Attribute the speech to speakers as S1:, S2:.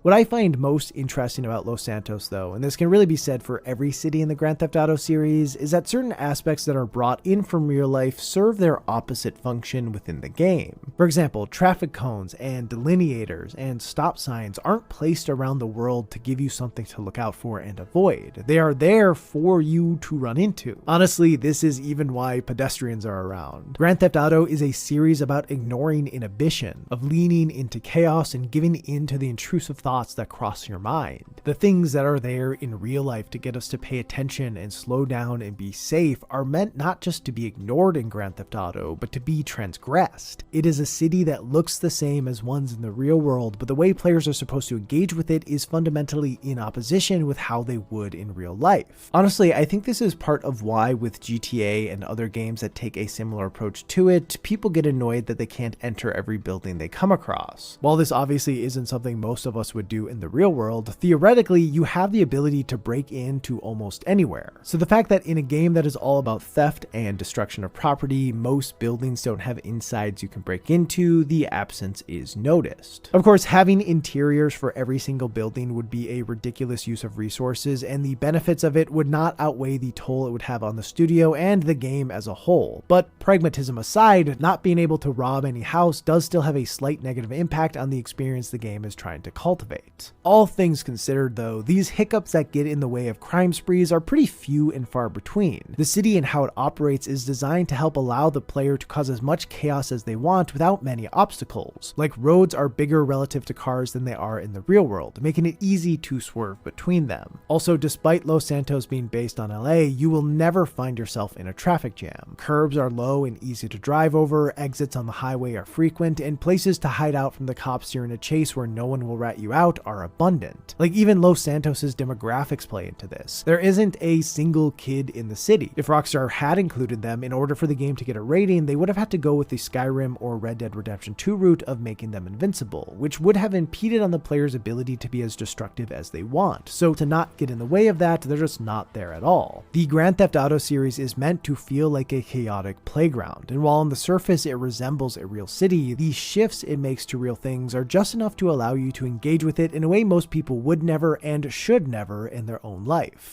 S1: What I find most interesting about Los Santos though, and this can really be said for every city in the Grand Theft Auto series, is that certain aspects that are brought in from real life serve their opposite function within the game. For example, traffic cones and delineators and stop signs aren't placed around the world to give you something to look out for and avoid. They are there for you to run into. Honestly, this is even why pedestrians are around. Grand Theft Auto is a series about ignoring inhibition, of leaning into chaos and giving in to the intrusive thoughts that cross your mind. The things that are there in real life to get us to pay attention and slow down and be safe are meant not just to be ignored in Grand Theft Auto, but to be transgressed. It is a city that looks the same as ones in the real world, but the way players are supposed to engage with it is fundamentally in opposition with how they would in real life. Honestly, I think this is part of why with GTA and other games that take a similar approach to it, people get annoyed that they can't enter every building they come across. While this obviously isn't something most of us would do in the real world, theoretically you have the ability to break into almost anywhere. So the fact that in a game that is all about theft and destruction of property, most buildings don't have insides you can break into, the absence is noticed. Of course, having interiors for every single building would be a ridiculous use of resources, and the benefits of it would not outweigh the toll it would have on the studio and the game as a whole. But pragmatism aside, not being able to rob any house does still have a slight negative impact on the experience the game is trying to cultivate. All things considered though, these hiccups that get in the way of crime sprees are pretty few and far between. The city and how it operates is designed to help allow the player to cause as much chaos as they want without many obstacles. Like, roads are bigger relative to cars than they are in the real world, making it easy to swerve between them. Also, despite Los Santos being based on LA, you will never find yourself in a traffic jam. Curbs are low and easy to drive over, exits on the highway are frequent, and places to hide out from the cops during a chase where no one will rat you out are abundant. Like, even Los Santos's demographics play into this. There isn't a single kid in the city. If Rockstar had included them, in order for the game to get a rating, they would have had to go with the Skyrim or Red Dead Redemption 2 route of making them invincible, which would have impeded on the player's ability to be as destructive as they want. So to not get in the way of that, they're just not there at all. The Grand Theft Auto series is meant to feel like a chaotic playground, and while on the surface it resembles a real city, the shifts it makes to real things are just enough to allow you to engage with it in a way most people would never and should never in their own life.